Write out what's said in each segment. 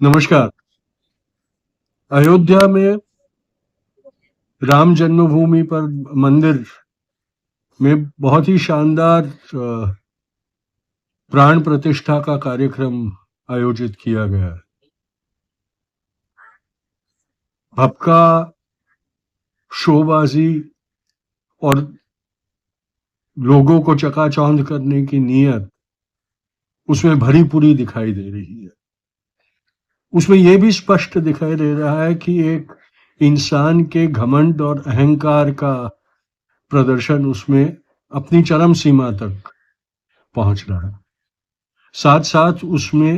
नमस्कार। अयोध्या में राम जन्मभूमि पर मंदिर में बहुत ही शानदार प्राण प्रतिष्ठा का कार्यक्रम आयोजित किया गया है। भपका, शोबाजी और लोगों को चकाचौंध करने की नीयत उसमें भरी पूरी दिखाई दे रही है। उसमें यह भी स्पष्ट दिखाई दे रहा है कि एक इंसान के घमंड और अहंकार का प्रदर्शन उसमें अपनी चरम सीमा तक पहुंच रहा है। साथ साथ उसमें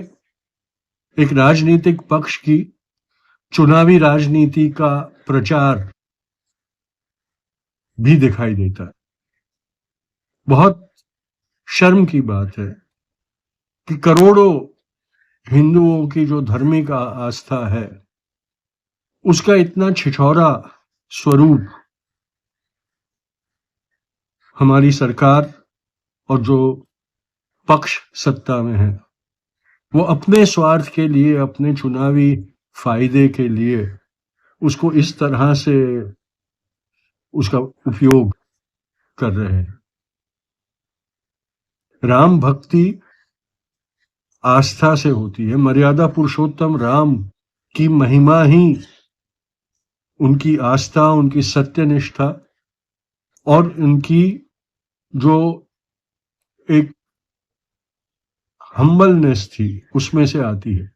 एक राजनीतिक पक्ष की चुनावी राजनीति का प्रचार भी दिखाई देता है। बहुत शर्म की बात है कि करोड़ों हिंदुओं की जो धार्मिक आस्था है उसका इतना छिछोरा स्वरूप हमारी सरकार और जो पक्ष सत्ता में है वो अपने स्वार्थ के लिए, अपने चुनावी फायदे के लिए उसको इस तरह से उसका उपयोग कर रहे हैं। राम भक्ति आस्था से होती है। मर्यादा पुरुषोत्तम राम की महिमा ही उनकी आस्था, उनकी सत्यनिष्ठा और उनकी जो एक हम्बलनेस थी उसमें से आती है।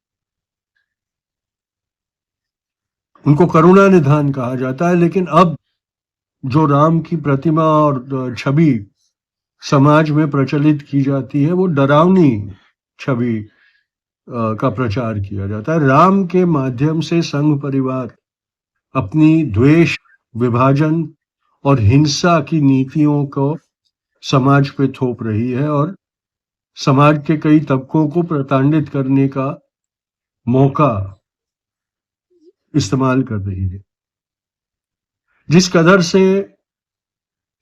उनको करुणा निधान कहा जाता है, लेकिन अब जो राम की प्रतिमा और छवि समाज में प्रचलित की जाती है वो डरावनी छवि का प्रचार किया जाता है। राम के माध्यम से संघ परिवार अपनी द्वेष, विभाजन और हिंसा की नीतियों को समाज पे थोप रही है और समाज के कई तबकों को प्रताड़ित करने का मौका इस्तेमाल कर रही है। जिस कदर से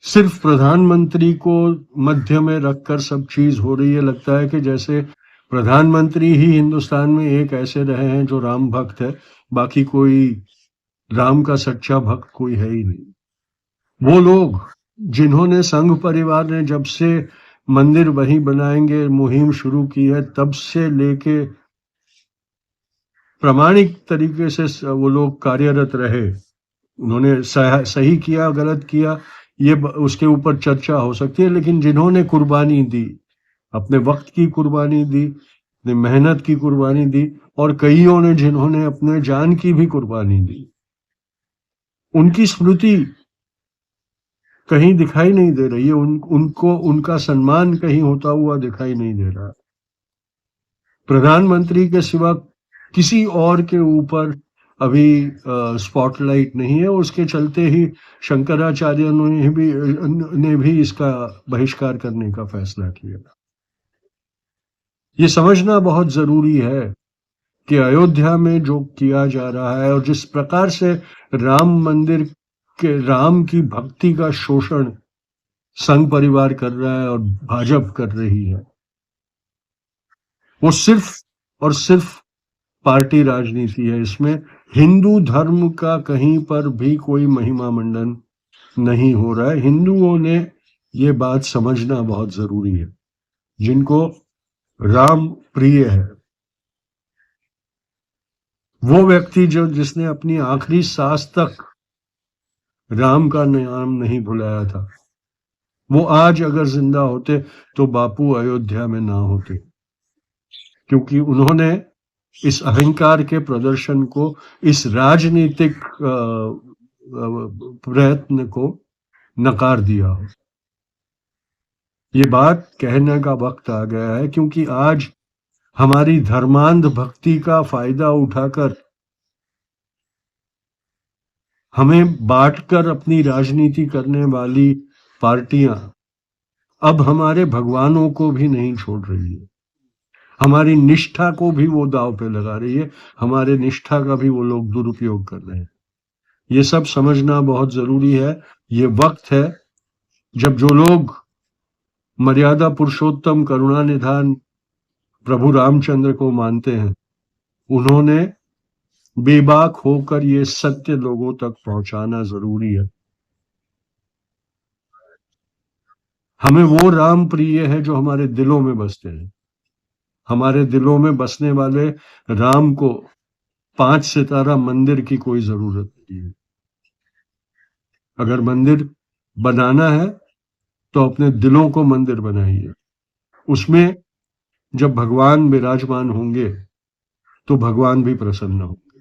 सिर्फ प्रधानमंत्री को मध्य में रखकर सब चीज हो रही है, लगता है कि जैसे प्रधानमंत्री ही हिंदुस्तान में एक ऐसे रहे हैं जो राम भक्त है, बाकी कोई राम का सच्चा भक्त कोई है ही नहीं। वो लोग जिन्होंने संघ परिवार ने जब से मंदिर वहीं बनाएंगे मुहिम शुरू की है, तब से लेके प्रामाणिक तरीके से वो लोग कार्यरत रहे। उन्होंने सही किया, गलत किया, ये उसके ऊपर चर्चा हो सकती है, लेकिन जिन्होंने कुर्बानी दी, अपने वक्त की कुर्बानी दी, अपनी मेहनत की कुर्बानी दी और कईयों ने जिन्होंने अपने जान की भी कुर्बानी दी, उनकी स्मृति कहीं दिखाई नहीं दे रही है। उनको उनका सम्मान कहीं होता हुआ दिखाई नहीं दे रहा। प्रधानमंत्री के सिवा किसी और के ऊपर अभी स्पॉटलाइट नहीं है। उसके चलते ही शंकराचार्य ने भी इसका बहिष्कार करने का फैसला किया। ये समझना बहुत जरूरी है कि अयोध्या में जो किया जा रहा है और जिस प्रकार से राम मंदिर के राम की भक्ति का शोषण संघ परिवार कर रहा है और भाजपा कर रही है, वो सिर्फ और सिर्फ पार्टी राजनीति है। इसमें हिंदू धर्म का कहीं पर भी कोई महिमा मंडन नहीं हो रहा है। हिंदुओं ने ये बात समझना बहुत जरूरी है। जिनको राम प्रिय है, वो व्यक्ति जिसने अपनी आखिरी सांस तक राम का नाम नहीं भुलाया था, वो आज अगर जिंदा होते तो बापू अयोध्या में ना होते, क्योंकि उन्होंने इस अहंकार के प्रदर्शन को, इस राजनीतिक प्रयत्न को नकार दिया हो। ये बात कहने का वक्त आ गया है, क्योंकि आज हमारी धर्मांध भक्ति का फायदा उठाकर हमें बांटकर अपनी राजनीति करने वाली पार्टियां अब हमारे भगवानों को भी नहीं छोड़ रही है। हमारी निष्ठा को भी वो दांव पे लगा रही है। हमारे निष्ठा का भी वो लोग दुरुपयोग कर रहे हैं। ये सब समझना बहुत जरूरी है। ये वक्त है जब जो लोग मर्यादा पुरुषोत्तम, करुणा निधान प्रभु रामचंद्र को मानते हैं, उन्होंने बेबाक होकर ये सत्य लोगों तक पहुंचाना जरूरी है। हमें वो राम प्रिय है जो हमारे दिलों में बसते हैं। हमारे दिलों में बसने वाले राम को 5 सितारा मंदिर की कोई जरूरत नहीं है। अगर मंदिर बनाना है तो अपने दिलों को मंदिर बनाइए। उसमें जब भगवान विराजमान होंगे तो भगवान भी प्रसन्न होंगे।